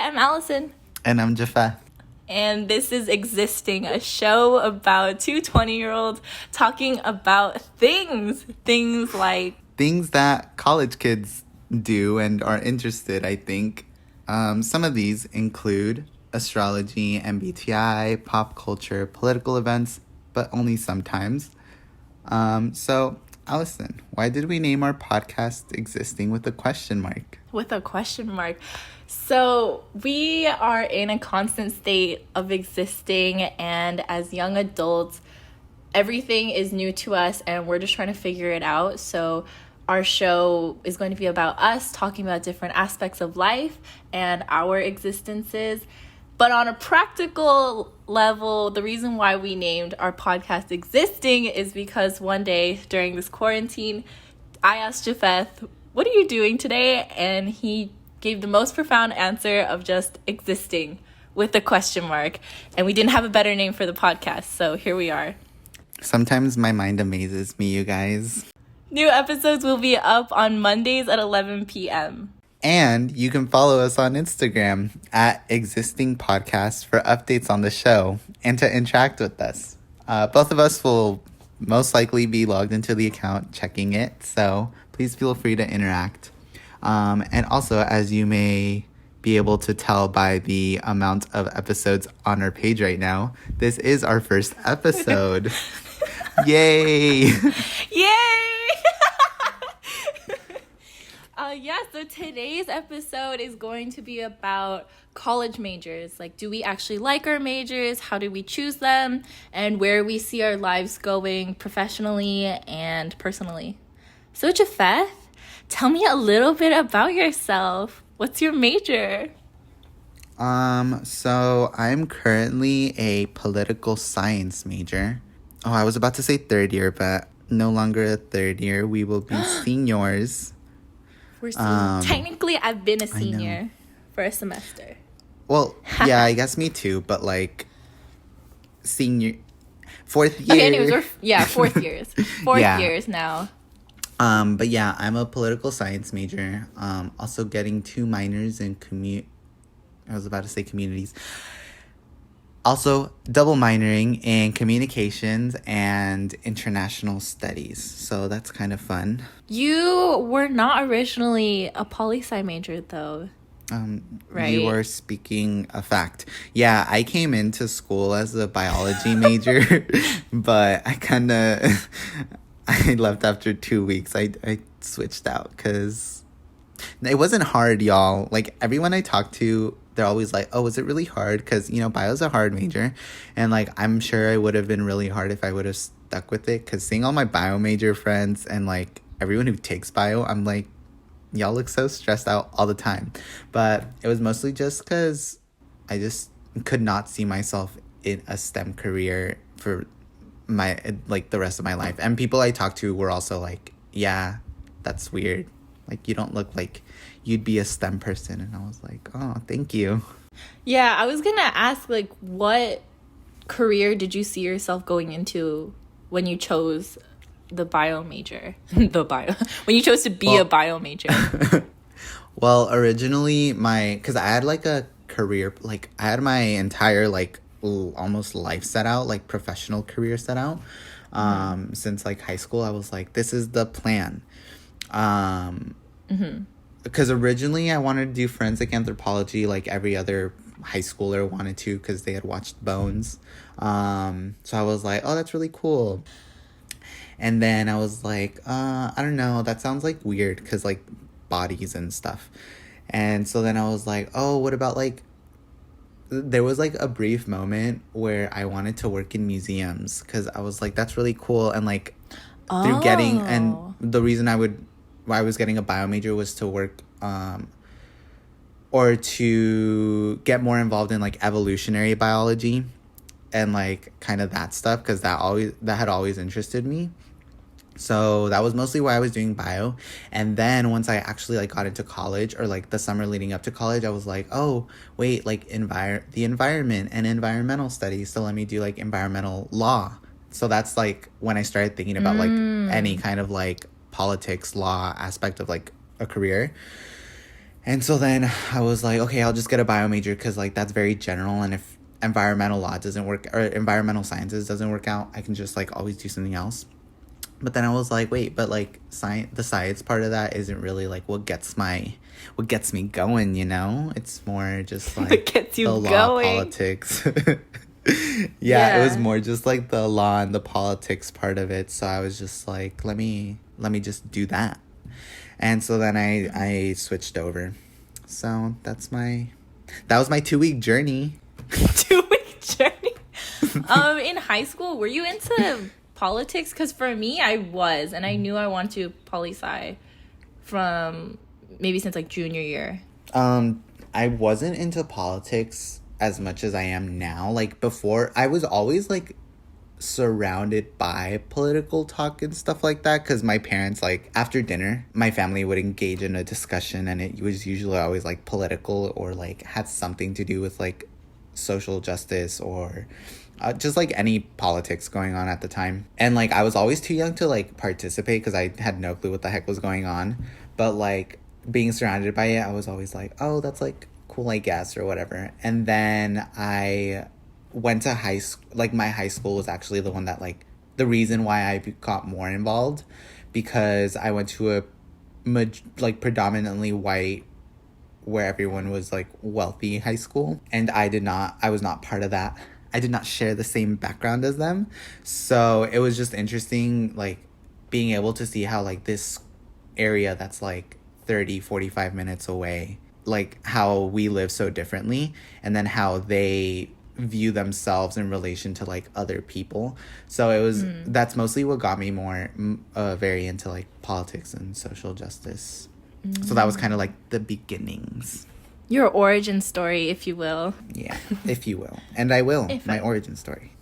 I'm Allison. And I'm Jafeth. And this is Existing, a show about two 20-year-olds talking about things. Things like... Things that college kids do and are interested, I think. Some of these include astrology, MBTI, pop culture, political events, but only sometimes. So, Allison, why did we name our podcast Existing with a question mark? With a question mark. So we are in a constant state of existing, and as young adults, everything is new to us and we're just trying to figure it out. So our show is going to be about us talking about different aspects of life and our existences. But on a practical level, the reason why we named our podcast Existing is because one day during this quarantine, I asked Jafeth, "What are you doing today?" And he gave the most profound answer of just existing with a question mark. And we didn't have a better name for the podcast, so here we are. Sometimes my mind amazes me, you guys. New episodes will be up on Mondays at 11 p.m. And you can follow us on Instagram at Existing Podcast for updates on the show and to interact with us. Both of us will most likely be logged into the account checking it, so please feel free to interact. And also, as you may be able to tell by the amount of episodes on our page right now, this is our first episode. Yay! Yay! So today's episode is going to be about college majors. Like, do we actually like our majors? How do we choose them? And where we see our lives going professionally and personally. So, Jafeth, tell me a little bit about yourself. What's your major? So I'm currently a political science major. Oh, I was about to say third year, but no longer a third year. We will be seniors. We're seniors. Technically, I've been a senior for a semester. Well, yeah, I guess me too, but like fourth year. Okay, anyways, fourth years. Years now. But yeah, I'm a political science major. Also getting 2 minors in communities. Also double minoring in communications and international studies. So that's kind of fun. You were not originally a poli-sci major though. Right? You are speaking a fact. Yeah, I came into school as a biology major, but I left after 2 weeks. I switched out because it wasn't hard, y'all. Like, everyone I talked to, they're always like, "Oh, was it really hard?" Because, bio's a hard major. And, like, I'm sure it would have been really hard if I would have stuck with it. Because seeing all my bio major friends and, like, everyone who takes bio, I'm like, y'all look so stressed out all the time. But it was mostly just because I just could not see myself in a STEM career for the rest of my life. And people I talked to were also like, "Yeah, that's weird. Like, you don't look like you'd be a STEM person." And I was like, "Oh, thank you." Yeah, I was gonna ask, like, what career did you see yourself going into when you chose the bio major? When you chose to be a bio major? Well, originally because I had like a career, like I had my entire like almost life set out, like professional career set out. Since like high school, I was like, this is the plan. Because originally I wanted to do forensic anthropology like every other high schooler wanted to, because they had watched Bones. So I was like, oh, that's really cool. And then I was like, I don't know, that sounds like weird because like bodies and stuff. And so then I was like, oh, what about like, there was like a brief moment where I wanted to work in museums because I was like, that's really cool. And like through getting, and the reason why I was getting a bio major was to work or to get more involved in like evolutionary biology and like kind of that stuff, because that had always interested me. So that was mostly why I was doing bio. And then once I actually like got into college, or like the summer leading up to college, I was like, oh wait, like the environment and environmental studies, so let me do like environmental law. So that's like when I started thinking about like any kind of like politics, law aspect of like a career. And so then I was like, okay, I'll just get a bio major because, like, that's very general. And if environmental law doesn't work, or environmental sciences doesn't work out, I can just, like, always do something else. But then I was like, wait, but, like, the science part of that isn't really, like, what gets me going, you know? It's more just, like, What gets you the law, going? politics. Yeah, it was more just, like, the law and the politics part of it. So I was just like, let me just do that. And so then I switched over. So that was my 2-week journey. 2-week journey. In high school, were you into politics? Because for me, I was, and I knew I wanted to poli-sci from maybe since like junior year. I wasn't into politics as much as I am now. Like, before, I was always, like, surrounded by political talk and stuff like that, because my parents, like, after dinner, my family would engage in a discussion, and it was usually always, like, political or, like, had something to do with, like, social justice or just, like, any politics going on at the time. And, like, I was always too young to, like, participate because I had no clue what the heck was going on. But, like, being surrounded by it, I was always like, oh, that's, like, cool, I guess, or whatever. And then I went to high school. Like, my high school was actually the one that, like, the reason why I got more involved, because I went to a like, predominantly white, where everyone was, like, wealthy high school, and I was not part of that. I did not share the same background as them. So it was just interesting, like, being able to see how, like, this area that's, like, 30-45 minutes away, like, how we live so differently, and then how they view themselves in relation to, like, other people. So it was that's mostly what got me more very into, like, politics and social justice. So that was kind of like the beginnings. Your origin story, if you will. Yeah, if you will. And I will. My origin story.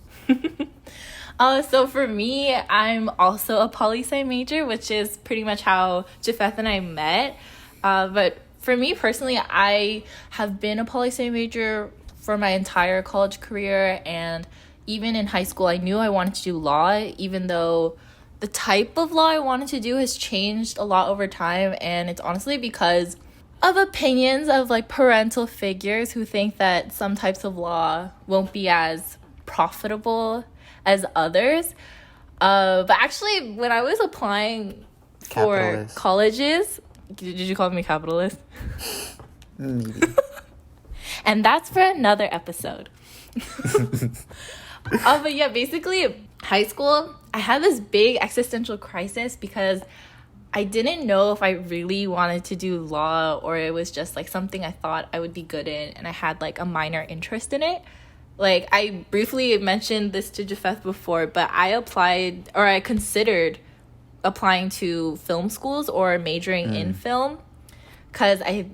So for me, I'm also a poli-sci major, which is pretty much how Jafeth and I met. But for me personally, I have been a poli-sci major for my entire college career. And even in high school, I knew I wanted to do law, even though the type of law I wanted to do has changed a lot over time. And it's honestly because of opinions of, like, parental figures who think that some types of law won't be as profitable as others. But actually, when I was applying for colleges, did you call me capitalist? Maybe. And that's for another episode. But yeah, basically, high school, I had this big existential crisis because I didn't know if I really wanted to do law, or it was just, like, something I thought I would be good in, and I had, like, a minor interest in it. Like, I briefly mentioned this to Jafeth before, but I considered applying to film schools or majoring in film, because I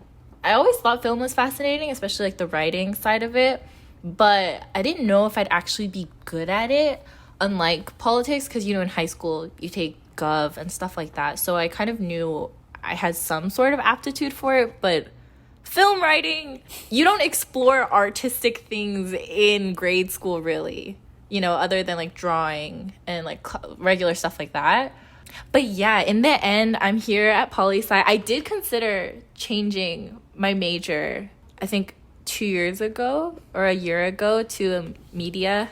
always thought film was fascinating, especially, like, the writing side of it, but I didn't know if I'd actually be good at it, unlike politics, because, you know, in high school, you take Gov and stuff like that, so I kind of knew I had some sort of aptitude for it. But film writing, you don't explore artistic things in grade school, really, you know, other than, like, drawing and, like, regular stuff like that. But yeah, in the end, I'm here at poli-sci. I did consider changing my major, I think 2 years ago or a year ago, to a media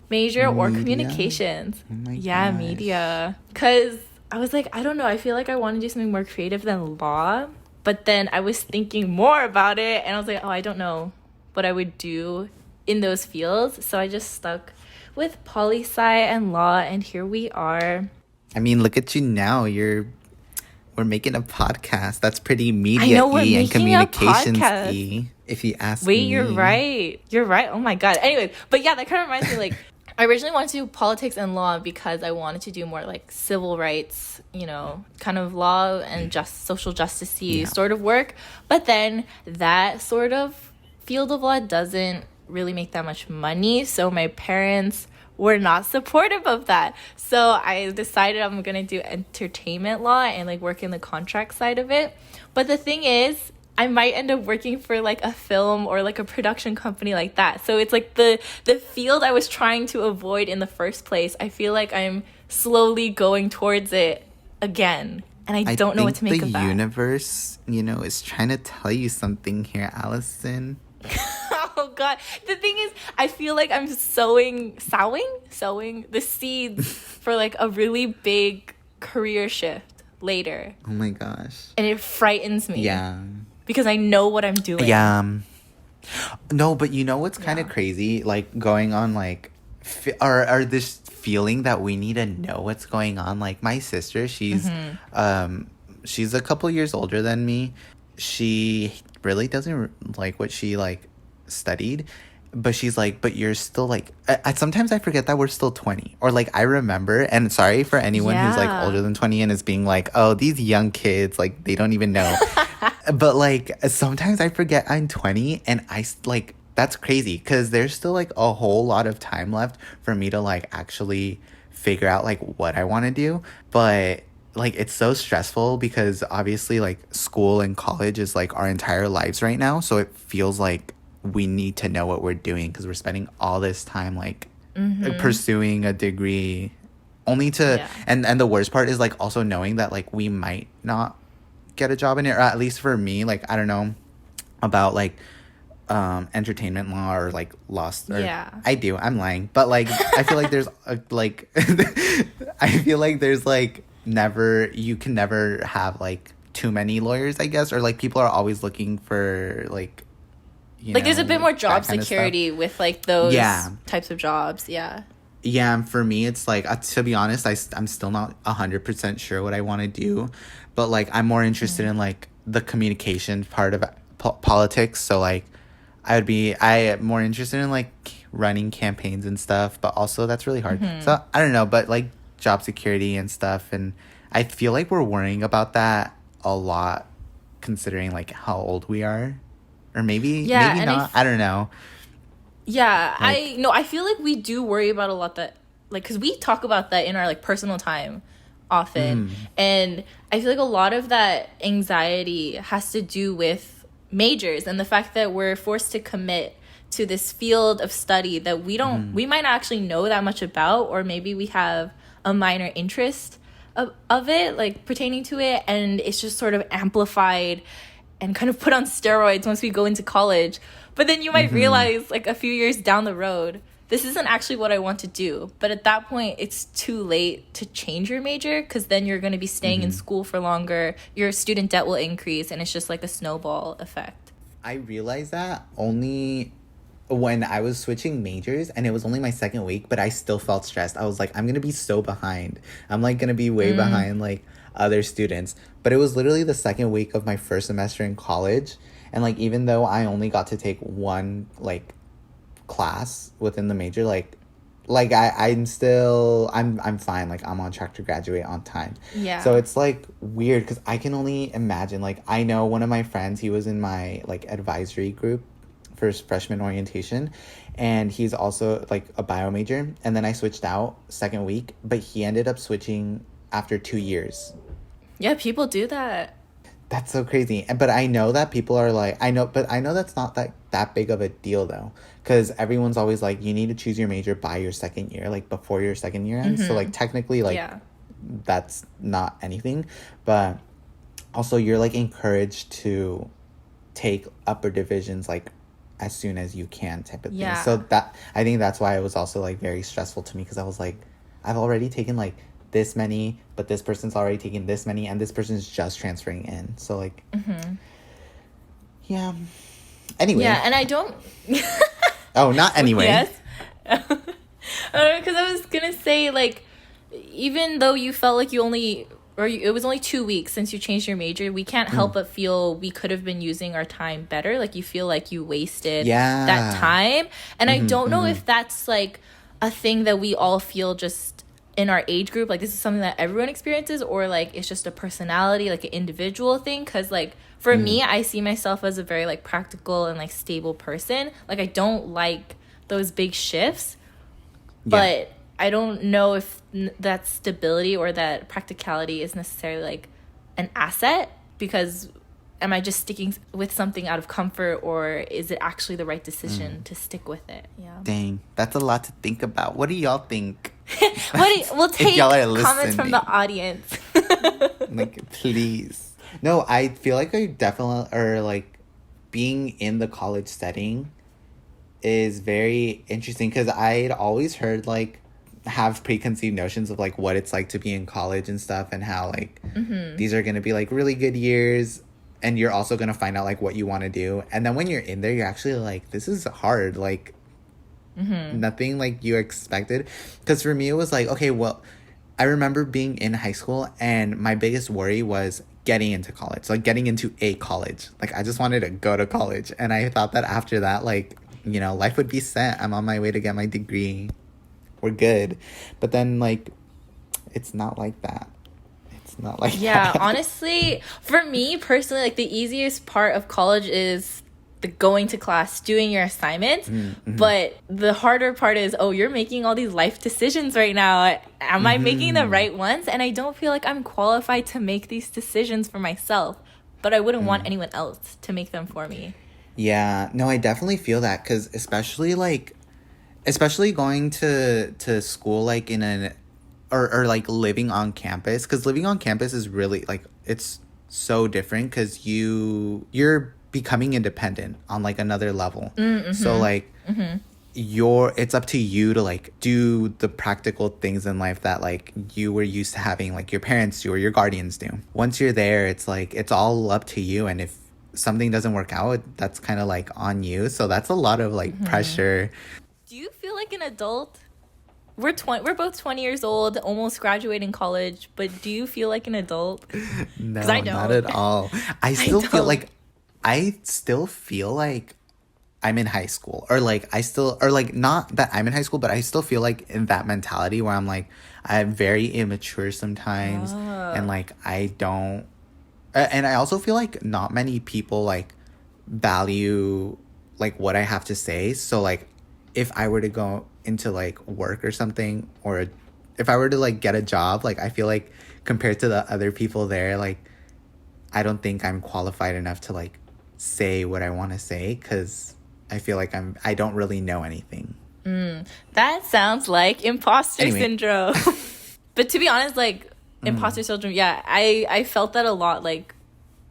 major or communications. Oh my gosh. Media. Because I was like, I don't know, I feel like I want to do something more creative than law. But then I was thinking more about it, and I was like, oh, I don't know what I would do in those fields. So I just stuck with poli-sci and law, and here we are. I mean, look at you now. We're making a podcast. That's pretty media-y and communications-y, if you ask me. Wait, you're right. You're right. Oh my God. Anyways, but yeah, that kind of reminds me, like, I originally wanted to do politics and law because I wanted to do more, like, civil rights, you know, kind of law and social justice-y sort of work. But then that sort of field of law doesn't really make that much money. So my parents were not supportive of that. So I decided I'm going to do entertainment law and, like, work in the contract side of it. But the thing is, I might end up working for, like, a film or, like, a production company like that. So it's, like, the field I was trying to avoid in the first place. I feel like I'm slowly going towards it again. And I don't know what to make of that. The universe, is trying to tell you something here, Allison. Oh God. The thing is, I feel like I'm sowing the seeds for like a really big career shift later. Oh my gosh. And it frightens me. Yeah. Because I know what I'm doing. Yeah. No, but what's kind of crazy? Like going on like, or this feeling that we need to know what's going on. Like my sister, she's a couple years older than me. She really doesn't like what she like studied, but she's like, but you're still like, sometimes I forget that we're still 20, or like I remember, and sorry for anyone who's like older than 20 and is being like, oh, these young kids, like they don't even know. But like sometimes I forget I'm 20, and I like, that's crazy because there's still like a whole lot of time left for me to like actually figure out like what I want to do. But like it's so stressful because obviously like school and college is like our entire lives right now, so it feels like we need to know what we're doing because we're spending all this time like pursuing a degree only to and the worst part is like also knowing that like we might not get a job in it, or at least for me, like I don't know about like entertainment law or like lost, or I do, I'm lying, but like I feel like there's like I feel like there's like you can never have like too many lawyers, I guess, or like people are always looking for like there's a bit more job security with like those types of jobs. For me it's like to be honest, I'm still not 100% sure what I want to do, but like I'm more interested in like the communication part of politics, so like I am more interested in like running campaigns and stuff, but also that's really hard. So I don't know, but like job security and stuff, and I feel like we're worrying about that a lot considering like how old we are, or maybe not. I don't know. I feel like we do worry about a lot, that like because we talk about that in our like personal time often, and I feel like a lot of that anxiety has to do with majors and the fact that we're forced to commit to this field of study that we might not actually know that much about, or maybe we have a minor interest of it, like pertaining to it, and it's just sort of amplified and kind of put on steroids once we go into college. But then you might realize like a few years down the road, this isn't actually what I want to do. But at that point, it's too late to change your major, because then you're going to be staying in school for longer. Your student debt will increase, and it's just like a snowball effect. I realized that only when I was switching majors, and it was only my second week, but I still felt stressed. I was like, I'm going to be so behind. I'm like going to be way behind like other students. But it was literally the second week of my first semester in college. And like, even though I only got to take one like class within the major, like I'm fine, like I'm on track to graduate on time. So it's like weird because I can only imagine, like I know one of my friends, he was in my like advisory group for freshman orientation, and he's also like a bio major, and then I switched out second week, but he ended up switching after 2 years. People do that. That's so crazy. But I know that people are like, I know that's not that big of a deal though, because everyone's always like, you need to choose your major by your second year, like before your second year ends. So like technically like that's not anything, but also you're like encouraged to take upper divisions like as soon as you can, type of thing. So that, I think that's why it was also like very stressful to me, because I was like, I've already taken like this many, but this person's already taken this many, and this person's just transferring in. So like anyway, and I don't oh, not anyway. Yes. Because I was gonna say, like, even though you felt like it was only 2 weeks since you changed your major, we can't help but feel we could have been using our time better. Like, you feel like you wasted that time. And I don't know if that's, like, a thing that we all feel just in our age group. Like, this is something that everyone experiences, or, like, it's just a personality, like, an individual thing. Because, like, for me, I see myself as a very, like, practical and, like, stable person. Like, I don't like those big shifts. But I don't know if that stability or that practicality is necessarily like an asset, because am I just sticking with something out of comfort, or is it actually the right decision to stick with it? Dang, that's a lot to think about. What do y'all think? We'll take comments from the audience. Like, please. No, I feel like I definitely, or like, being in the college setting is very interesting because I'd always heard, like, have preconceived notions of, like, what it's like to be in college and stuff, and how, like, these are going to be, like, really good years, and you're also going to find out, like, what you want to do. And then when you're in there, you're actually like, this is hard. Like, nothing like you expected. Because for me, it was like, okay, well, I remember being in high school, and my biggest worry was getting into college, like getting into a college. Like, I just wanted to go to college. And I thought that after that, like, you know, life would be set. I'm on my way to get my degree. We're good. But then, like, it's not like that. It's not like that. Honestly, for me personally, like, the easiest part of college is the going to class, doing your assignments. But the harder part is, oh, you're making all these life decisions right now. Am I making the right ones? And I don't feel like I'm qualified to make these decisions for myself, but I wouldn't want anyone else to make them for me. Yeah, no, I definitely feel that, because especially going to school, like, in an, or like living on campus, because living on campus is really, like, it's so different, because you're becoming independent on, like, another level. So, like, it's up to you to, like, do the practical things in life that, like, you were used to having, like, your parents do or your guardians do. Once you're there, it's like, it's all up to you, and if something doesn't work out, that's kind of, like, on you. So that's a lot of, like, pressure. Do you feel like an adult? We're both 20 years old, almost graduating college, but do you feel like an adult? No, I don't. not at all. I still feel like I'm in high school, or like not that I'm in high school, but I still feel like in that mentality where I'm like, I'm very immature sometimes, and like I don't, and I also feel like not many people like value like what I have to say. So like, if I were to go into like work or something, or if I were to like get a job, like I feel like compared to the other people there, like I don't think I'm qualified enough to like say what I want to say, because I feel like I don't really know anything. That sounds like imposter syndrome. But to be honest, like imposter syndrome, yeah, I felt that a lot, like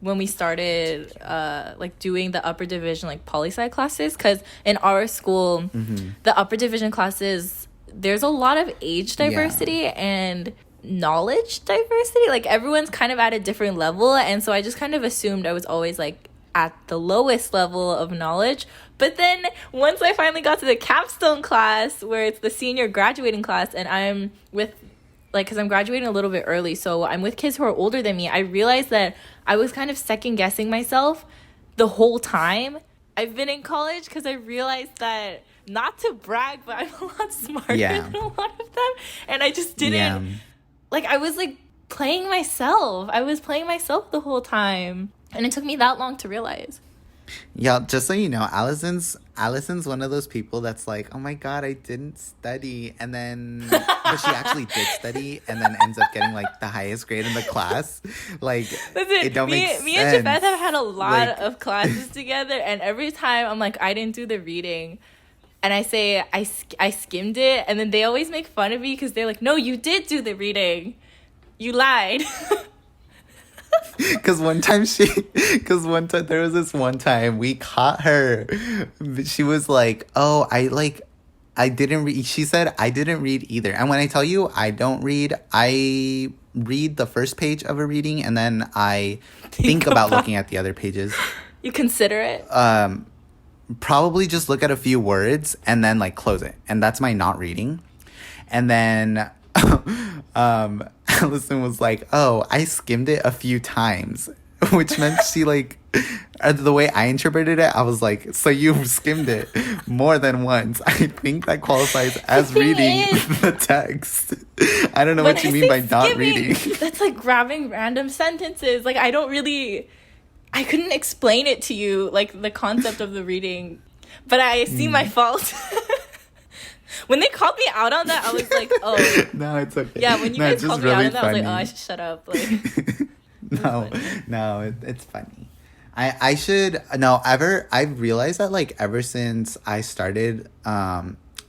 when we started like doing the upper division like poli-sci classes, because in our school the upper division classes, there's a lot of age diversity and knowledge diversity. Like everyone's kind of at a different level, and so I just kind of assumed I was always like at the lowest level of knowledge. But then once I finally got to the capstone class, where it's the senior graduating class, and I'm with, like, because I'm graduating a little bit early, so I'm with kids who are older than me, I realized that I was kind of second guessing myself the whole time I've been in college, because I realized that, not to brag, but I'm a lot smarter than a lot of them, and I just didn't like, I was like playing myself. I was playing myself the whole time, and it took me that long to realize. Yeah, just so you know, Allison's one of those people that's like, oh my god, I didn't study, and then but she actually did study, and then ends up getting like the highest grade in the class. Like, listen, it don't make sense. Me and Jafeth have had a lot of classes together, and every time I'm like, I didn't do the reading, and I say I skimmed it, and then they always make fun of me because they're like, no, you did do the reading, you lied. Because there was this one time we caught her. She was like, oh, I didn't read. She said, I didn't read either. And when I tell you I don't read, I read the first page of a reading, and then I think about looking at the other pages. You consider it? Probably just look at a few words and then like close it. And that's my not reading. And then Allison was like, oh, I skimmed it a few times, which meant she like, the way I interpreted it, I was like, so you skimmed it more than once. I think that qualifies as reading the text. I don't know what you mean by not reading. That's like grabbing random sentences. Like, I couldn't explain it to you, like the concept of the reading, but I see my fault. When they called me out on that, I was like, oh. No, it's okay. Yeah, when you guys called me out on that, I was like, oh, I should shut up. Like, it's funny. I've realized that like ever since I started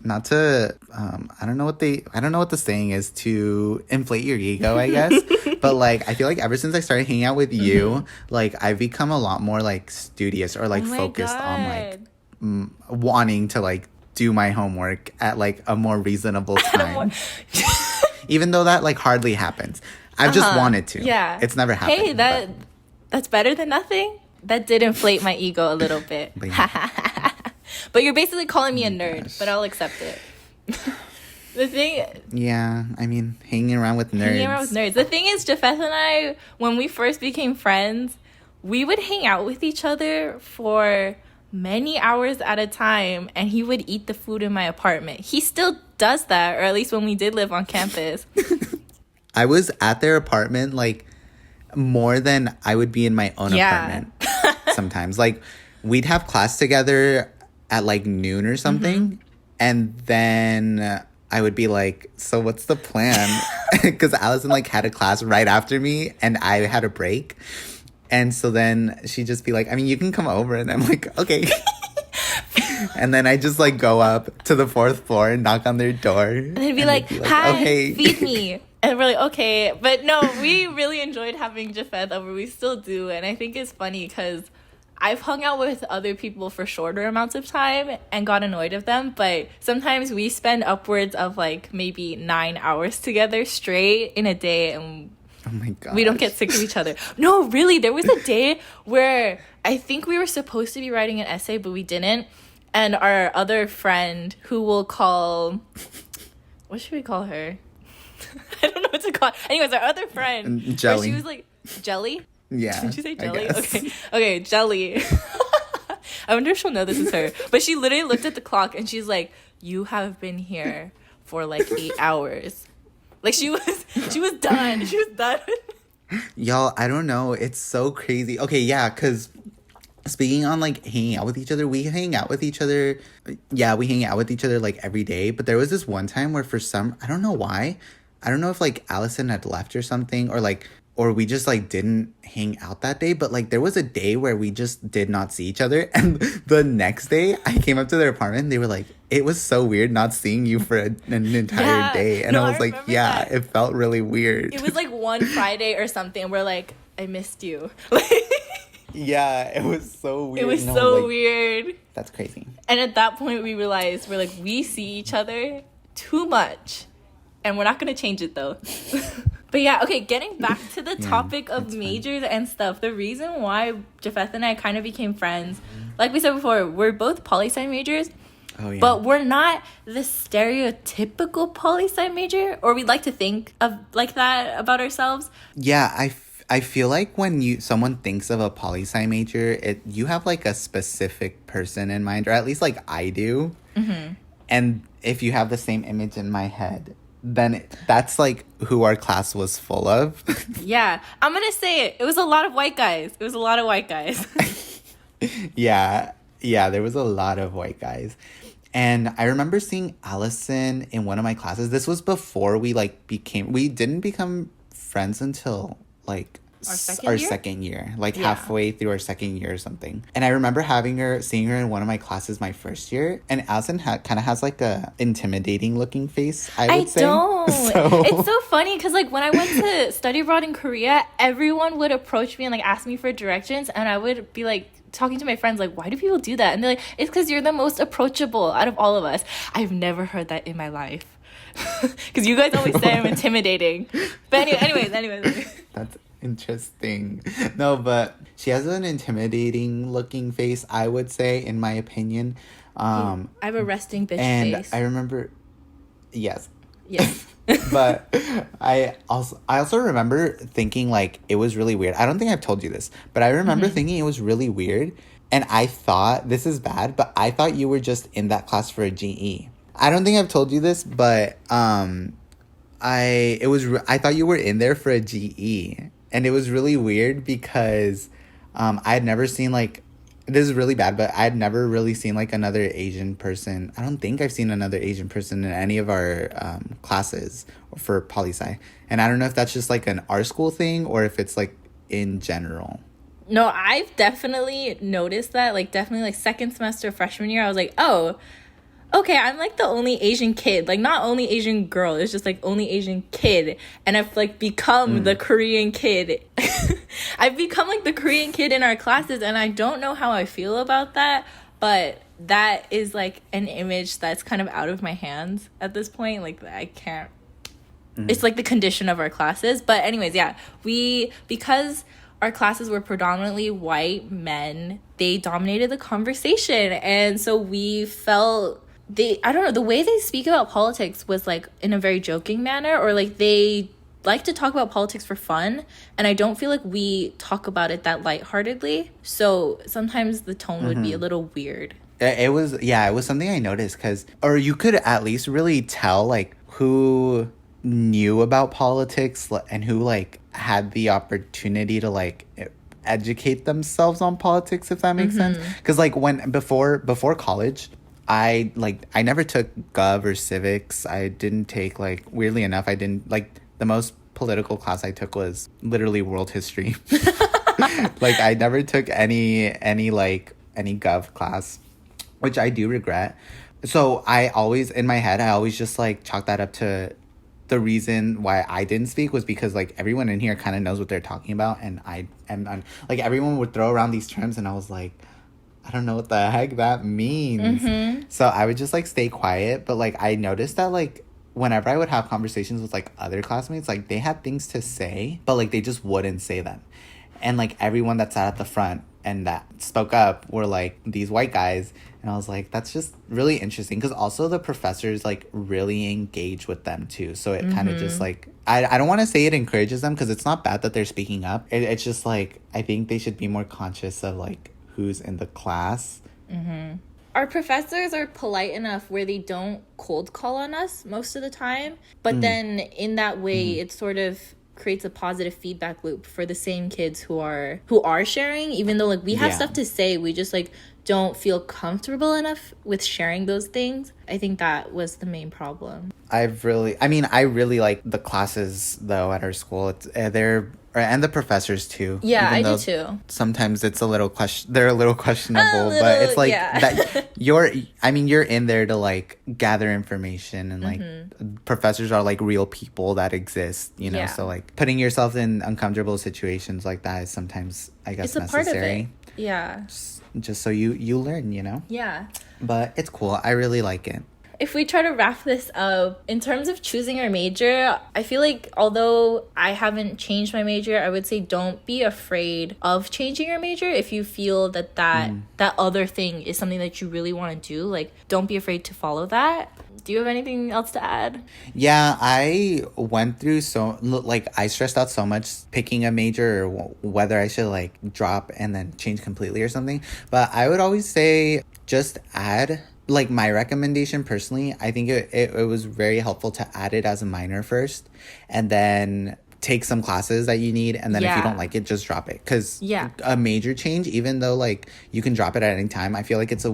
not to I don't know what the saying is to inflate your ego, I guess. But like I feel like ever since I started hanging out with you, like I've become a lot more like studious or like Oh my focused on like God. wanting to like do my homework at like a more reasonable time. Even though that like hardly happens. I've just wanted to. Yeah. It's never happened. Hey, that's better than nothing. That did inflate my ego a little bit. But yeah. But you're basically calling me a nerd, but I'll accept it. The thing... Yeah, I mean, hanging around with nerds. The thing is, Jafeth and I, when we first became friends, we would hang out with each other for many hours at a time, and he would eat the food in my apartment. He still does that, or at least when we did live on campus. I was at their apartment, like, more than I would be in my own apartment sometimes. Like, we'd have class together at, like, noon or something, and then... I would be like, so what's the plan? Because Allison, like, had a class right after me, and I had a break. And so then she'd just be like, I mean, you can come over. And I'm like, okay. And then I just, like, go up to the 4th floor and knock on their door. And they'd be like, hi, okay. Feed me. And we're like, okay. But no, we really enjoyed having Jafeth over. We still do. And I think it's funny because I've hung out with other people for shorter amounts of time and got annoyed of them, but sometimes we spend upwards of like maybe 9 hours together straight in a day, and oh my God, we don't get sick of each other. No, really, there was a day where I think we were supposed to be writing an essay, but we didn't. And our other friend, who we'll call, what should we call her? I don't know what to call her. Anyways, our other friend, Jelly. where she was like, Jelly? Yeah. Did you say Jelly? Okay, Jelly. I wonder if she'll know this is her. But she literally looked at the clock and she's like, you have been here for like 8 hours. Like she was done. She was done. Y'all, I don't know. It's so crazy. Okay, yeah, because speaking on like hanging out with each other, we hang out with each other. Yeah, we hang out with each other like every day. But there was this one time where I don't know why. I don't know if like Allison had left or something, or we just like didn't hang out that day, but like there was a day where we just did not see each other, and the next day I came up to their apartment and they were like, it was so weird not seeing you for an entire day. And I was like, yeah, that. It felt really weird. It was like one Friday or something and we're like, I missed you. Yeah, it was so weird. It was so weird. That's crazy. And at that point we realized we're like, we see each other too much and we're not going to change it though. But yeah, okay, getting back to the topic of majors and stuff, the reason why Jafeth and I kind of became friends, like we said before, we're both poli-sci majors, but we're not the stereotypical poli-sci major, or we'd like to think of like that about ourselves. Yeah, I feel like when someone thinks of a poli-sci major, you have like a specific person in mind, or at least like I do. Mm-hmm. And if you have the same image in my head, then that's like who our class was full of. Yeah, I'm gonna say it. It was a lot of white guys. Yeah, there was a lot of white guys. And I remember seeing Allison in one of my classes. This was before we didn't become friends until like our second year, like halfway through our second year or something. And I remember seeing her in one of my classes my first year, and Allison kind of has like a intimidating looking face, I would say. Don't. It's so funny because like when I went to study abroad in Korea, everyone would approach me and like ask me for directions, and I would be like talking to my friends like, why do people do that? And they're like, it's because you're the most approachable out of all of us. I've never heard that in my life. Because you guys always say I'm intimidating. But anyways. That's interesting. No, but she has an intimidating looking face, I would say, in my opinion. I have a resting bitch and face. I remember, yes. But I also remember thinking like it was really weird. I don't think I've told you this, but I remember thinking it was really weird, and I thought, this is bad, but I thought you were just in that class for a GE. I don't think I've told you this, but I thought you were in there for a GE, and it was really weird because I had never seen like, this is really bad, but I had never really seen like another Asian person. I don't think I've seen another Asian person in any of our classes for poli-sci. And I don't know if that's just like an our school thing or if it's like in general. No, I've definitely noticed that. Like definitely like second semester freshman year, I was like, oh, Okay, I'm like the only Asian kid. Like, not only Asian girl, it's just like only Asian kid. And I've like become the Korean kid. I've become like the Korean kid in our classes, and I don't know how I feel about that, but that is like an image that's kind of out of my hands at this point. Like, I can't. It's like the condition of our classes. But anyways, yeah, because our classes were predominantly white men, they dominated the conversation. And so we felt I don't know, the way they speak about politics was like in a very joking manner, or like they like to talk about politics for fun, and I don't feel like we talk about it that lightheartedly. So sometimes the tone would be a little weird. It was something I noticed, or you could at least really tell like who knew about politics and who like had the opportunity to like educate themselves on politics, if that makes sense. Because like before college, I never took gov or civics. I didn't take, like, weirdly enough, I didn't like, the most political class I took was literally world history. Like, I never took any gov class, which I do regret. So I always, in my head, I always just like chalk that up to the reason why I didn't speak was because like everyone in here kind of knows what they're talking about, and I'm like, everyone would throw around these terms, and I was like, I don't know what the heck that means. So I would just like stay quiet. But like I noticed that like whenever I would have conversations with like other classmates, like they had things to say, but like they just wouldn't say them. And like everyone that sat at the front and that spoke up were like these white guys. And I was like, that's just really interesting, because also the professors like really engage with them too. So it kind of just like, I don't want to say it encourages them, because it's not bad that they're speaking up. It's just like, I think they should be more conscious of like who's in the class. Our professors are polite enough where they don't cold call on us most of the time, but then in that way it sort of creates a positive feedback loop for the same kids who are sharing, even though like we have stuff to say, we just like don't feel comfortable enough with sharing those things. I think that was the main problem. I really like the classes though at our school. It's and the professors too. Yeah, I do too. Sometimes it's they're a little questionable, but it's like that you're in there to like gather information, and like professors are like real people that exist, you know. So like putting yourself in uncomfortable situations like that is sometimes, I guess, it's a necessary. part of it. Yeah. Just so you learn, you know? Yeah. But it's cool. I really like it. If we try to wrap this up, in terms of choosing our major, I feel like although I haven't changed my major, I would say don't be afraid of changing your major if you feel that other thing is something that you really want to do. Like, don't be afraid to follow that. Do you have anything else to add? Yeah, I went through I stressed out so much picking a major, or whether I should like drop and then change completely or something. But I would always say just add, like, my recommendation personally, I think it was very helpful to add it as a minor first, and then take some classes that you need, and then if you don't like it, just drop it. Because a major change, even though like you can drop it at any time, I feel like it's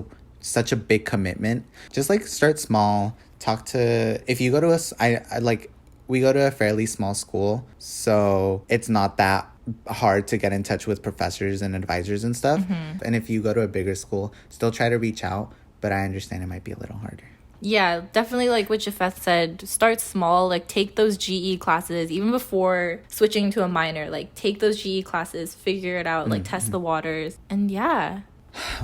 such a big commitment. Just like start small. If you go to we go to a fairly small school, so it's not that hard to get in touch with professors and advisors and stuff. And if you go to a bigger school, still try to reach out, but I understand it might be a little harder. Yeah, definitely, like what Jafeth said, start small. Like, take those GE classes even before switching to a minor. Like, take those GE classes, figure it out, like test the waters, and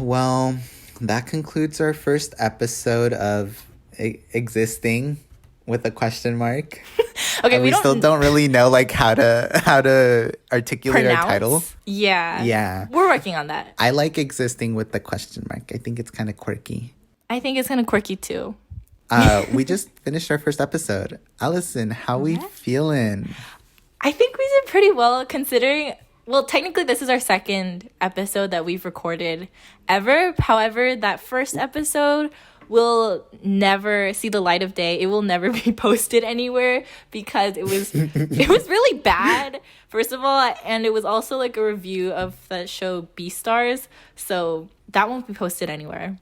Well, that concludes our first episode of Existing with a question mark. Okay, we still don't really know like how to articulate our title. Yeah, we're working on that. I like Existing with the question mark. I think it's kind of quirky. I think it's kind of quirky too. We just finished our first episode. Allison, how we feeling? I think we did pretty well, considering, well, technically this is our second episode that we've recorded ever. However, that first episode will never see the light of day. It will never be posted anywhere because it was really bad, first of all, and it was also like a review of the show Beastars, so that won't be posted anywhere.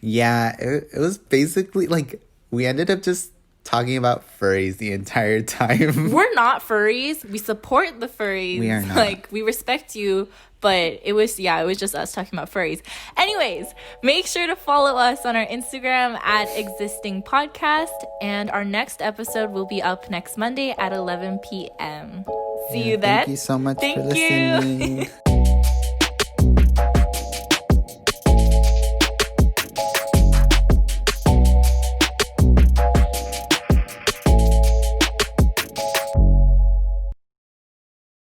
Yeah, it was basically like we ended up just talking about furries the entire time. We're not furries. We support the furries. We are not. Like, we respect you, but it was just us talking about furries. Anyways, make sure to follow us on our Instagram at Existing Podcast, and our next episode will be up next Monday at 11 p.m. See you then. Thank you so much for Thank you. listening.